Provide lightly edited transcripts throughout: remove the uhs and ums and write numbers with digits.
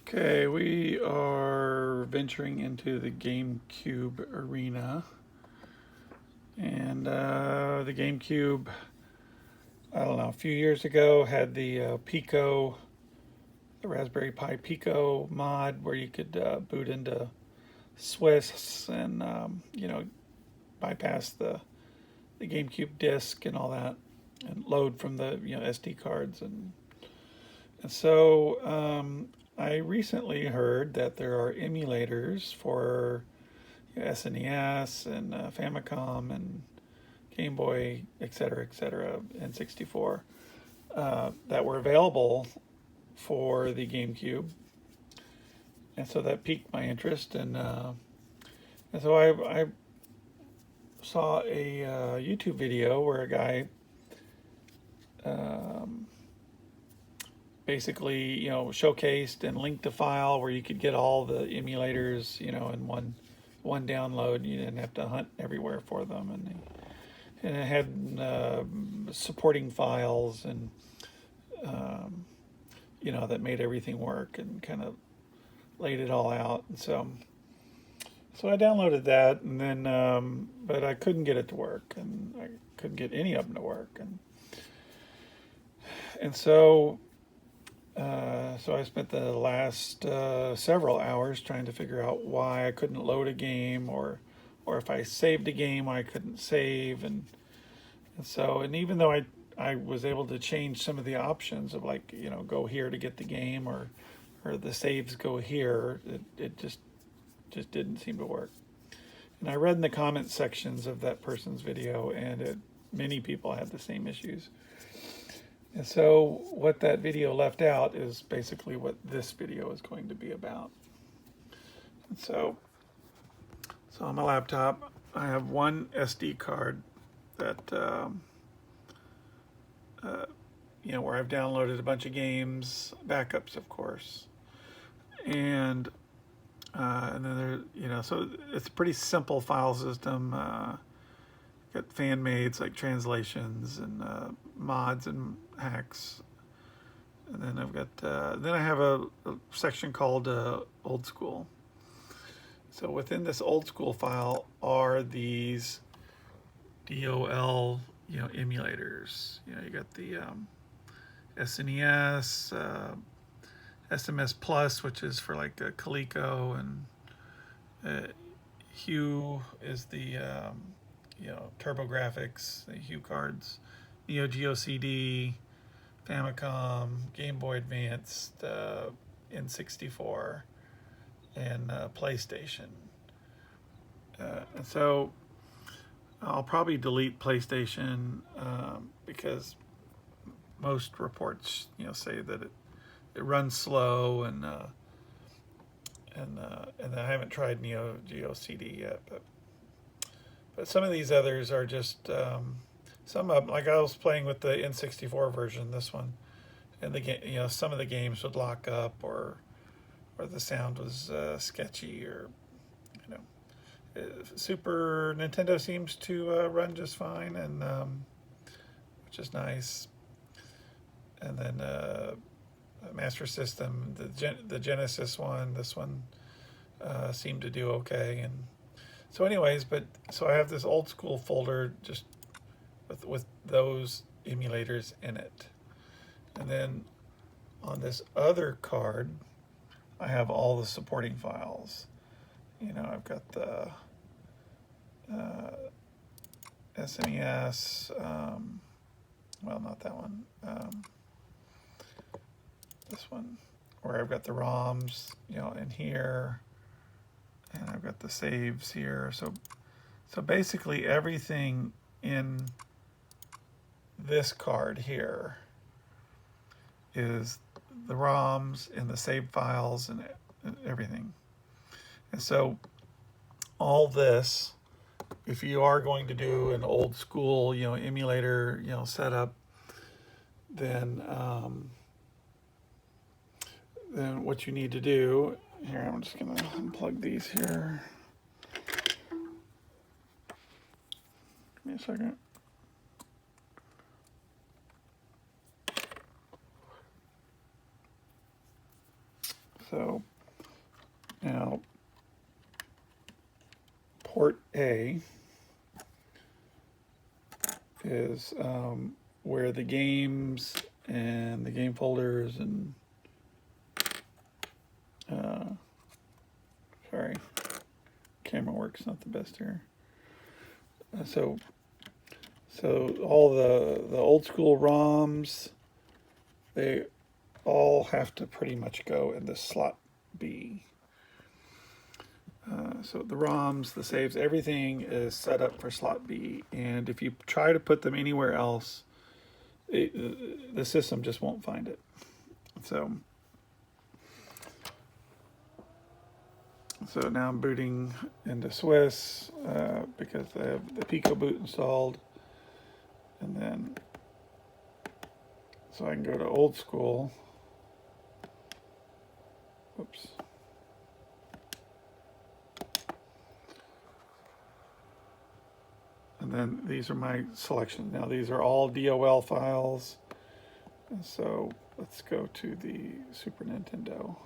Okay, we are venturing into the GameCube arena. And the GameCube, I don't know, a few years ago had the Pico, the Raspberry Pi Pico mod where you could boot into Swiss and, bypass the GameCube disk and all that and load from the, SD cards. And so I recently heard that there are emulators for SNES and Famicom and Game Boy, et cetera, N64 that were available for the GameCube, and so that piqued my interest, and so I saw a YouTube video where a guy um, basically, showcased and linked a file where you could get all the emulators, in one download. You didn't have to hunt everywhere for them, and it had supporting files and that made everything work and kind of laid it all out. And so I downloaded that, and then but I couldn't get it to work, and I couldn't get any of them to work, and so. So I spent the last several hours trying to figure out why I couldn't load a game, or if I saved a game, why I couldn't save, and even though I was able to change some of the options of, like, go here to get the game, or the saves go here, it just didn't seem to work. And I read in the comment sections of that person's video, and many people had the same issues. And so what that video left out is basically what this video is going to be about. And so on my laptop, I have one SD card that, where I've downloaded a bunch of games, backups, of course. And then so it's a pretty simple file system. Got fan mades like translations and mods and hacks, and then I've got then I have a section called old school. So within this old school file are these DOL emulators. You got the SNES, SMS Plus, which is for like Coleco, and Hue is the TurboGrafx, the Hue cards, Neo Geo CD, Famicom, Game Boy Advance, N64, and PlayStation. And so I'll probably delete PlayStation because most reports, say that it runs slow, and I haven't tried Neo Geo CD yet, but some of these others are just some of them. Like, I was playing with the N64 version, this one, and the game, some of the games would lock up, or the sound was sketchy, or Super Nintendo seems to run just fine, and which is nice. And then Master System, the Genesis one, this one seemed to do okay. And so anyways, so I have this old school folder just with those emulators in it. And then on this other card, I have all the supporting files. I've got the SNES, well, not that one, this one, where I've got the ROMs, in here, and I've got the saves here. So basically everything in this card here is the ROMs and the save files and everything. And so all this, if you are going to do an old school, emulator, setup, then what you need to do here, I'm just gonna unplug these here. Give me a second. So now port A is where the games and the game folders and sorry, camera work's not the best here. So all the old school ROMs, they all have to pretty much go in the slot B. So the ROMs, the saves, everything is set up for slot B, and if you try to put them anywhere else, the system just won't find it. So now I'm booting into Swiss because I have the Pico boot installed, and then so I can go to old school. Oops. And then these are my selections. Now these are all DOL files. And so let's go to the Super Nintendo.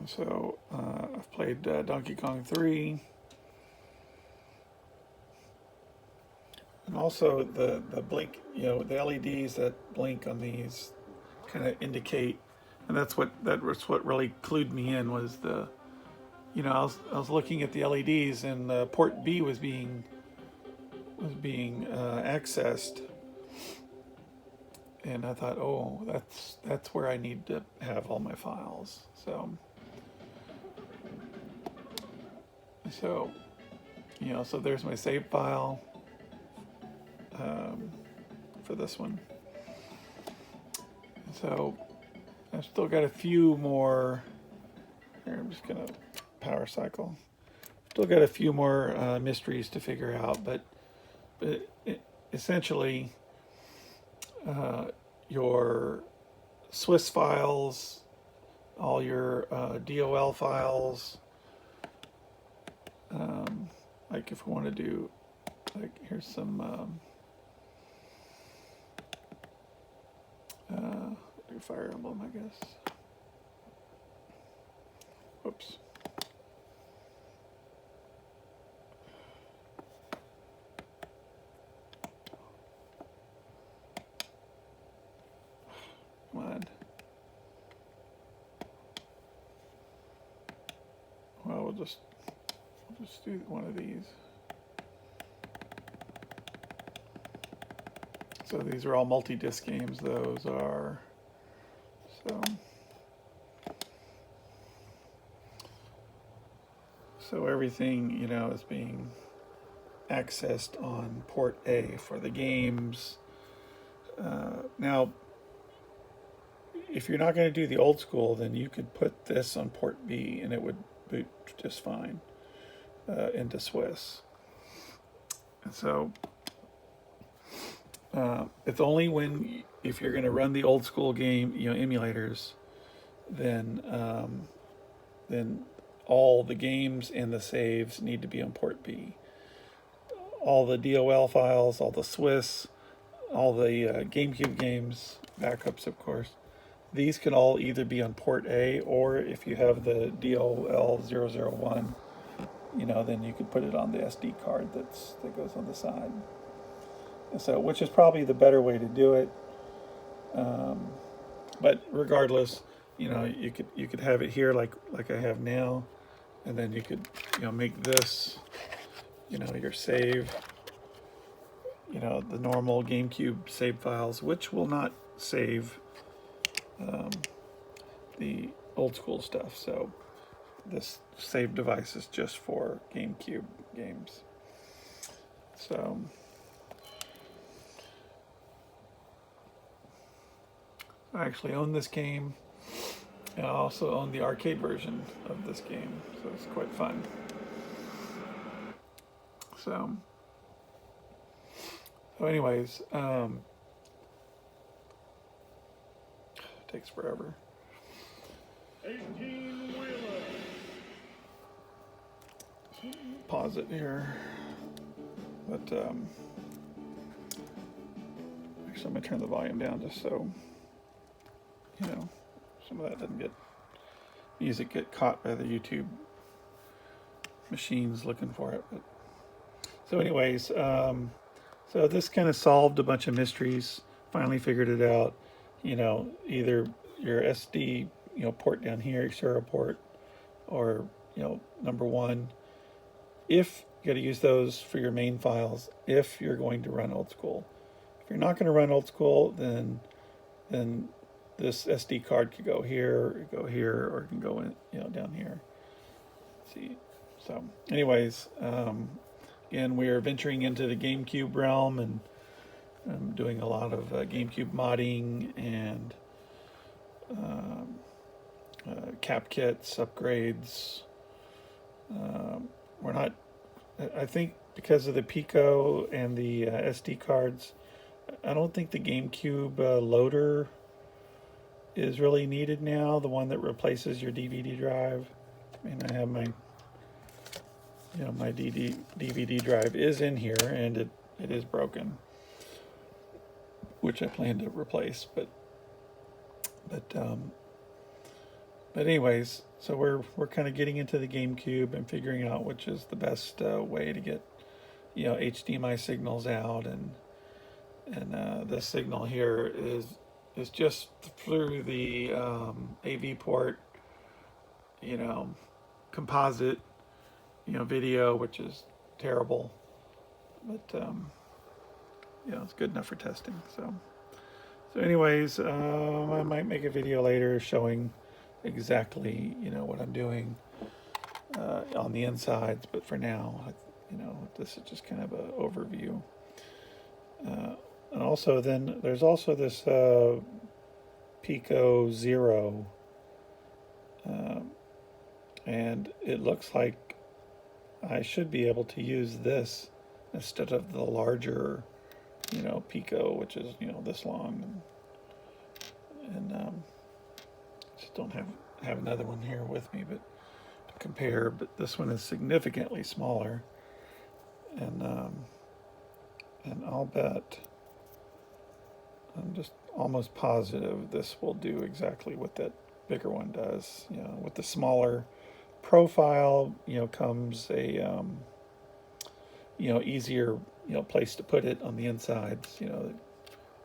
So I've played Donkey Kong 3. And also the blink, the LEDs that blink on these kind of indicate, and that was what really clued me in, was I was looking at the LEDs, and port B was being accessed, and I thought, oh, that's where I need to have all my files. So there's my save file for this one. So I've still got a few more. Here, I'm just gonna power cycle. Still got a few more mysteries to figure out, but essentially, your Swiss files, all your DOL files. Like if we want to do, like here's some. Do Fire Emblem, I guess. Whoops. Come on. Well, we'll just do one of these. So these are all multi-disc games. Those are so everything is being accessed on port A for the games. Now, if you're not going to do the old school, then you could put this on port B and it would boot just fine into Swiss. And so it's only if you're going to run the old school game, emulators, then all the games and the saves need to be on port B. All the DOL files, all the Swiss, all the GameCube games, backups of course, these can all either be on port A, or if you have the DOL001, then you could put it on the SD card that goes on the side. And so, which is probably the better way to do it. But regardless, you could have it here like I have now, and then you could make this your save, the normal GameCube save files, which will not save the old school stuff. So this save device is just for GameCube games. So I actually own this game, and I also own the arcade version of this game, so it's quite fun. So anyways, takes forever. 18-wheeler. Pause it here, but I'm going to turn the volume down just so, you know, some of that doesn't get, music get caught by the YouTube machines looking for it. But, so anyways, so this kind of solved a bunch of mysteries, finally figured it out. You know, either your SD, you know, port down here, your serial port, or, you know, number one, if you got to use those for your main files, if you're going to run old school. If you're not going to run old school, then this SD card could go here, or it can go in, you know, down here. Let's see. So, anyways, again, we are venturing into the GameCube realm, and I'm doing a lot of GameCube modding and cap kits, upgrades. We're not, I think because of the Pico and the SD cards, I don't think the GameCube loader is really needed now, the one that replaces your DVD drive. I mean, I have my, you know, my DVD drive is in here, and it is broken, which I plan to replace. But anyways, so we're kind of getting into the GameCube and figuring out which is the best way to get, you know, HDMI signals out, and this signal here is just through the AV port, you know, composite, you know, video, which is terrible, but you know, it's good enough for testing. So anyways, I might make a video later showing exactly, you know, what I'm doing on the insides, but for now, you know, this is just kind of an overview. And also, then there's also this Pico Zero, and it looks like I should be able to use this instead of the larger, you know, Pico, which is, you know, this long, and just don't have another one here with me, but to compare. But this one is significantly smaller, and I'll bet, I'm just almost positive this will do exactly what that bigger one does. You know, with the smaller profile, you know, comes a you know, easier, you know, place to put it on the insides. You know, it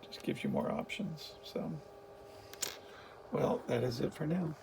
just gives you more options. So, well, that is it for now.